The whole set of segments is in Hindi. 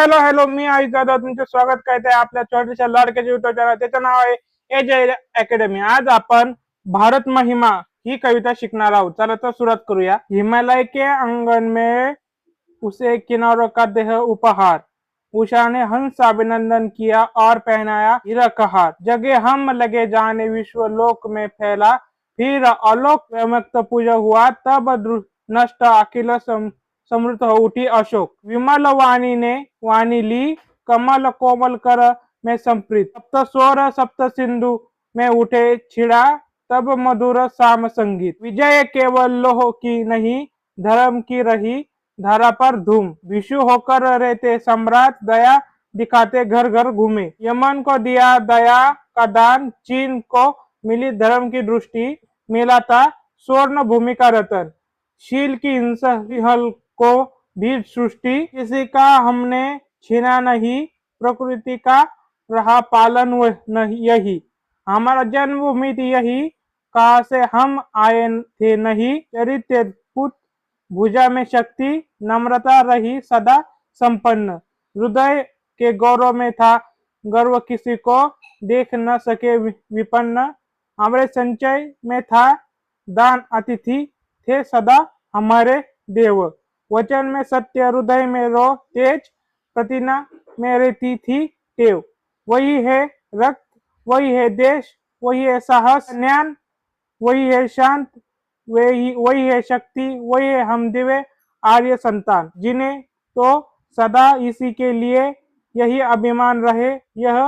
हॅलो मी आई जाधव तुमचे स्वागत करते आपल्या छोट्याशा लाडक्याच्या युट्यूब चॅनल त्याचं नाव आहे एजे अकॅडमी। आज आपण भारत महिमा ही कविता शिकणार आहोत। चला तर सुरुवात करूया। हिमालय के आंगन में उसे किनारों का देह उपहार, उषा ने हंस अभिनंदन किया और पहनाया हीरा कहार। जगे हम लगे जाने विश्व लोक में फैला, फिर आलोक व्यक्त पूजा हुआ तब नष्ट अखिल समृद्ध हो उठी अशोक। विमल वाणी ने वाणी ली कमल कोमल कर में संप्रीत, सप्त स्वर सप्त सिंधु में उठे छिड़ा तब मधुर साम संगीत। विजय केवल लोह की नहीं धर्म की रही धारा पर धूम, विशु होकर रहते सम्राट दया दिखाते घर घर घूमे। यमन को दिया दया का दान, चीन को मिली धर्म की दृष्टि, मिला था स्वर्ण भूमि का रतन। शील की हिंसा हल को भी सृष्टि, किसी का हमने छीना नहीं, प्रकृति का रहा पालन यही। हमारा जन्मभूमि थी यही, कहाँ से हम आए थे नहीं। चरित्र पुत भुजा में शक्ति, नम्रता रही सदा संपन्न। हृदय के गौरव में था गर्व, किसी को देख न सके विपन्न। हमारे संचय में था दान, अतिथि थे सदा हमारे देव। वचन में सत्य, हृदय में रो तेज, प्रतिज्ञा में रहती थी टेव। वही है रक्त, वही है देश, वही है साहस ज्ञान, वही है शांत, वही है शक्ति, वही है हम दिव्य आर्य संतान। जिन्हें तो सदा इसी के लिए यही अभिमान रहे यह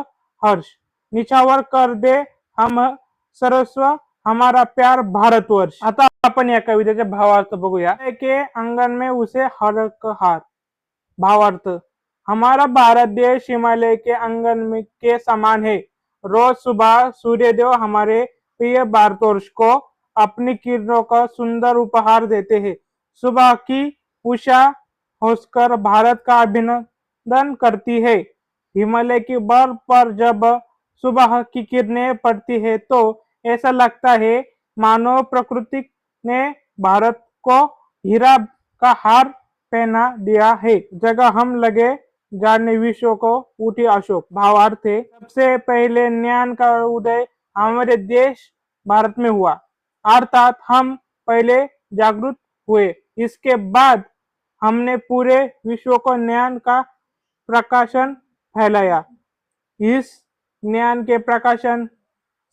हर्ष, निछावर कर दे हम सर्वस्व हमारा प्यार भारतवर्ष। आता आपण या कवितेचा भावार्थ बघूया। के अंगन में उसे हरकहार। भावार्थ, हमारा भारत देश हिमालय के आंगन में के समान है। रोज सुबह सूर्यदेव हमारे प्रिय भारतवर्ष को अपनी किरणों का सुंदर उपहार देते हैं। सुबह की उषा होकर भारत का अभिनंदन करती है। हिमालय की बर्फ पर जब सुबह की किरणें पड़ती है तो ऐसा लगता है मानो प्रकृति ने भारत को हीरा का हार पहना दिया है। जगह हम लगे जानने विश्व को उठी अशोक। भावार्थ है, सबसे पहले ज्ञान का उदय हमारे देश भारत में हुआ, अर्थात हम पहले जागृत हुए। इसके बाद हमने पूरे विश्व को ज्ञान का प्रकाशन फैलाया। इस ज्ञान के प्रकाशन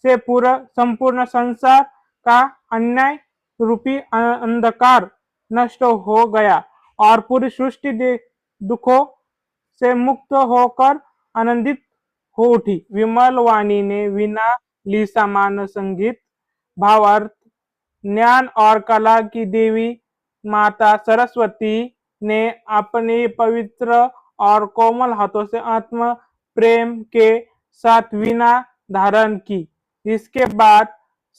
से पूरा संपूर्ण संसार का अन्याय रूपी अंधकार नष्ट हो गया और पूरी सृष्टि दुखों से मुक्त होकर आनंदित हो उठी। विमल वाणी ने वीणा ली समान संगीत। भावार्थ, ज्ञान और कला की देवी माता सरस्वती ने अपने पवित्र और कोमल हाथों से आत्म प्रेम के साथ वीणा धारण की। इसके बाद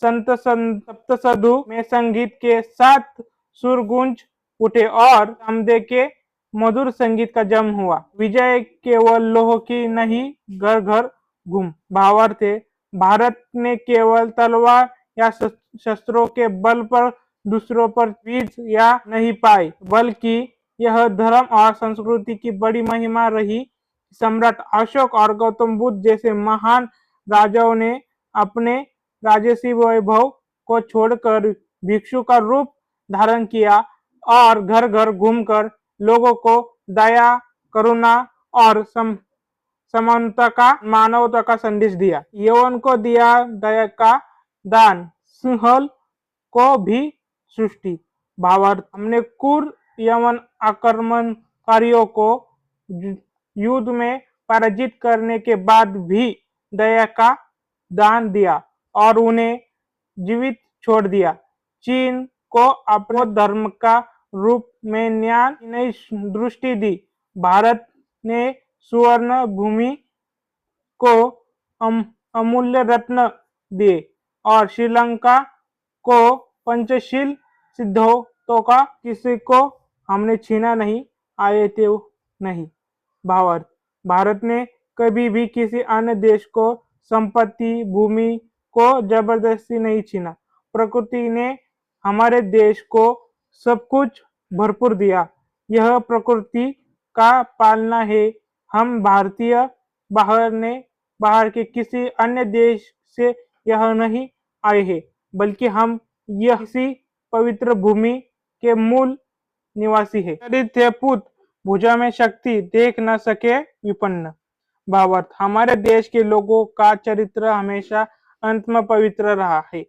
संत सप्तसधु में संगीत के साथ सुर गूंज उठे और कामदेव के मधुर संगीत का जन्म हुआ। विजय केवल लोह की नहीं घर घर घूम। भावार्थ है, भारत ने केवल तलवार या शस्त्रों के बल पर दूसरों पर विजय या नहीं पाई, बल्कि यह धर्म और संस्कृति की बड़ी महिमा रही। सम्राट अशोक और गौतम बुद्ध जैसे महान राजाओं ने अपने राजसी वैभव को छोड़कर भिक्षु का रूप धारण किया और घर घर घूमकर लोगों को दया, करुणा और समानता का, मानवता का संदेश दिया। यवन को दिया दया का दान, सिंहल को भी सृष्टि। भावार्थ, हमने क्रूर यवन आक्रमणकारियों को युद्ध में पराजित करने के बाद भी दया का दान दिया और उन्हें जीवित छोड़ दिया। चीन को अपने धर्म का रूप में ज्ञान की नई दृष्टि दी। भारत ने सुवर्ण भूमि को अमूल्य रत्न दिए और श्रीलंका को पंचशील सिद्धांतों का किसी को हमने छीना नहीं, आए थे नहीं। भावार्थ, भारत ने कभी भी किसी अन्य देश को संपत्ति, भूमि को जबरदस्ती नहीं छीना। प्रकृति ने हमारे देश को सब कुछ भरपूर दिया। यह प्रकृति का पालना है हम भारतीय बाहर के किसी अन्य देश से यह नहीं आए हैं, बल्कि हम यह इसी पवित्र भूमि के मूल निवासी है। चरित्र पुत भुजा में शक्ति देख न सके विपन्न। भावार्थ, हमारे देश के लोगों का चरित्र हमेशा अंत में पवित्र रहा है।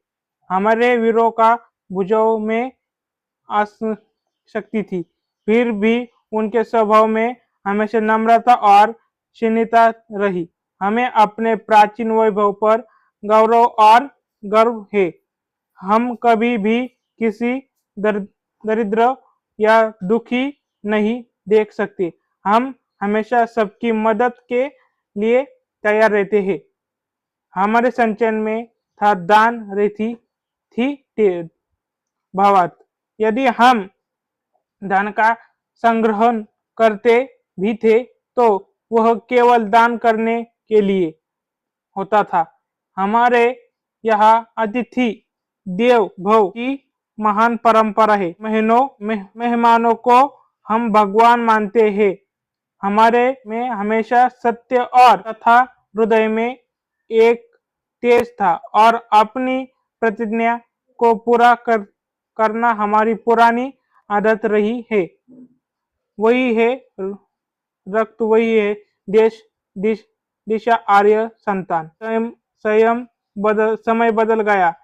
हमारे वीरों का भुजाओं में शक्ति थी, फिर भी उनके स्वभाव में हमेशा नम्रता और क्षीणता रही। हमें अपने प्राचीन वैभव पर गौरव और गर्व है। हम कभी भी किसी दरिद्र या दुखी नहीं देख सकते। हम हमेशा सबकी मदद के लिए तैयार रहते हैं। हमारे संचयन में था दान रहती थी भावार्थ, यदि हम धन का संग्रहण करते भी थे तो वह केवल दान करने के लिए होता था। हमारे यहाँ अतिथि देव भव की महान परंपरा है। मेहमानों को हम भगवान मानते हैं। हमारे में हमेशा सत्य और तथा हृदय में एक तेज था और अपनी प्रतिज्ञा को पूरा करना हमारी पुरानी आदत रही है। वही है रक्त, वही है देश, दिशा, आर्य संतान। समय बदल गया,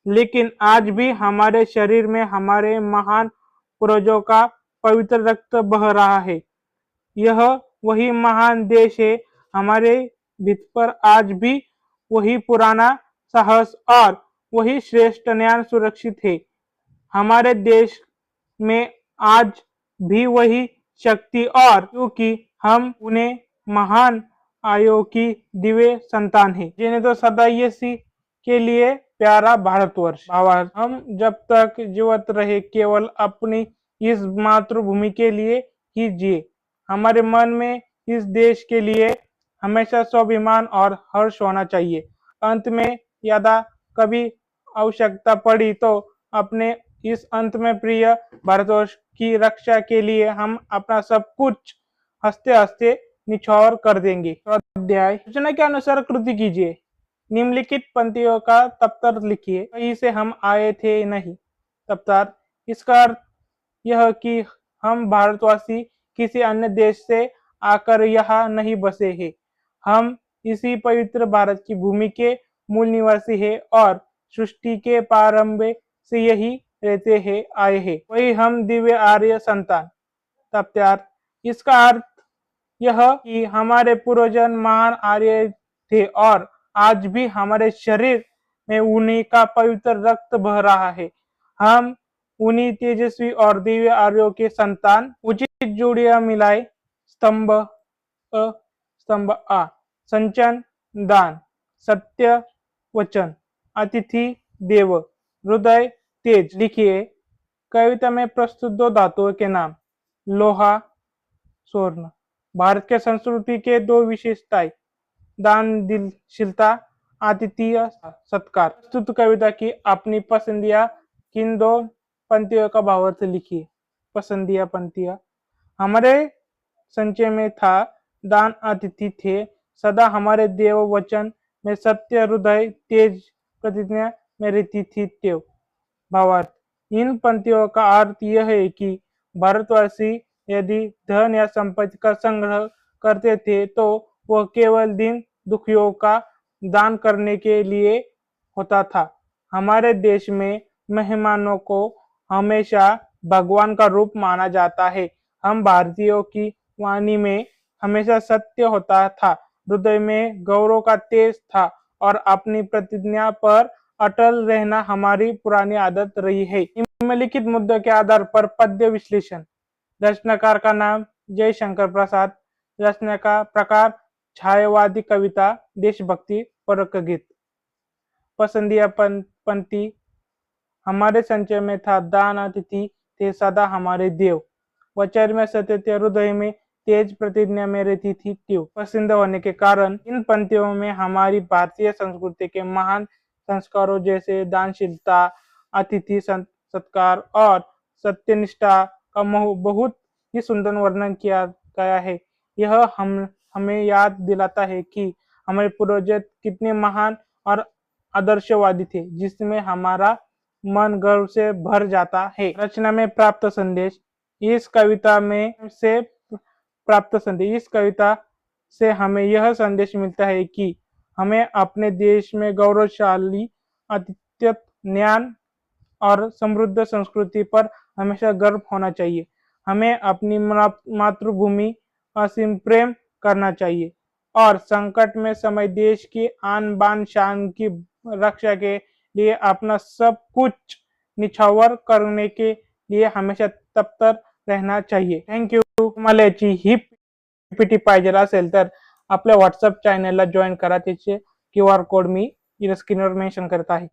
लेकिन आज भी हमारे शरीर में हमारे महान पूर्वजों का पवित्र रक्त बह रहा है। यह वही महान देश है। हमारे भीतर आज भी वही पुराना साहस और वही श्रेष्ठ ज्ञान सुरक्षित है। हमारे देश में आज भी वही शक्ति, और क्योंकि हम उन्हें महान आयो की दिव्य संतान है, जिन्हें तो सदा इसी के लिए प्यारा भारतवर्ष। हम जब तक जीवित रहे केवल अपनी इस मातृभूमि के लिए ही जिए। हमारे मन में इस देश के लिए हमेशा स्वाभिमान और हर्ष होना चाहिए। अंत में यदा कभी आवश्यकता पड़ी तो अपने इस अंत में प्रिय भारतवर्ष की रक्षा के लिए हम अपना सब कुछ हंसते हंसते निछावर कर देंगे। अध्याय सूचना के अनुसार कृति कीजिए। निम्नलिखित पंक्तियों का तप्तर लिखिए। कहीं से हम आए थे नहीं। तप्तार, इसका अर्थ यह कि हम भारतवासी किसी अन्य देश से आकर यहाँ नहीं बसे हैं। हम इसी पवित्र भारत की भूमि के मूल निवासी हैं और सृष्टि के प्रारंभ से यही रहते हैं आए हैं। वही हम दिव्य आर्य संतान। तप्त्यार्थ, इसका अर्थ यह कि हमारे पूर्वजन महान आर्य थे और आज भी हमारे शरीर में उन्हीं का पवित्र रक्त बह रहा है। हम उन्हीं तेजस्वी और दिव्य आर्यों के संतान। उचित जोड़ियां मिलाए। स्तंभ अ, स्तंभ आ। संचन, दान, सत्य वचन, अतिथि देव, हृदय तेज। लिखिए। कविता में प्रस्तुत दो धातुओं के नाम। लोहा, स्वर्ण। भारत के संस्कृति के दो विशेषताएं। दानशीलता, आतिथ्य सत्कार। प्रस्तुत कविता की अपनी पसंदीदा किन दो पंक्तियों का भावार्थ लिखिए। पसंदीदा पंक्तियां। हमारे संचय में था दान, अतिथि थे सदा हमारे देव, वचन में सत्य, हृदय तेज, प्रतिज्ञा में रहती थी देव। भावार्थ, इन पंक्तियों का अर्थ यह है कि भारतवासी यदि धन या संपत्ति का संग्रह करते थे तो वह केवल दीन दुखियों का दान करने के लिए होता था। हमारे देश में मेहमानों को हमेशा भगवान का रूप माना जाता है। हम भारतीयों की वाणी में हमेशा सत्य होता था, हृदय में गौरव का तेज था और अपनी प्रतिज्ञा पर अटल रहना हमारी पुरानी आदत रही है। निम्नलिखित मुद्दों के आधार पर पद्य विश्लेषण। रचनाकार का नाम जयशंकर प्रसाद। रचना का प्रकार छायावादी कविता, देशभक्ति, परक गीत। पसंदीदा पंक्ति। हमारे संचय में था दान, अतिथि थे सदा हमारे देव, वचन में सत्य थे, हृदय में तेज, प्रतिज्ञा में रहती थी त्यों। पसंद होने के कारण इन पंक्तियों में हमारी भारतीय संस्कृति के महान संस्कारों जैसे दानशीलता, अतिथि सत्कार और सत्यनिष्ठा का बहुत ही सुंदर वर्णन किया गया है। यह हमें याद दिलाता है कि हमारे पूर्वज कितने महान और आदर्शवादी थे, जिसमें हमारा मन गर्व से भर जाता है। रचना में प्राप्त संदेश। इस कविता इस कविता से हमें यह संदेश मिलता है कि हमें अपने देश में गौरवशाली अतीत, ज्ञान और समृद्ध संस्कृति पर हमेशा गर्व होना चाहिए। हमें अपनी मातृभूमि असीम प्रेम करना चाहिए और संकट में समय देश की आन बान शान की रक्षा के लिए अपना सब कुछ निछावर करने के लिए हमेशा तत्पर रहना चाहिए। थँक्यू। तुम्हाला याची ही पीपीटी पाहिजे असेल तर आपल्या व्हॉट्सअप चॅनलला जॉईन करा। त्याचे QR कोड मी स्क्रीनवर मेन्शन करत आहे।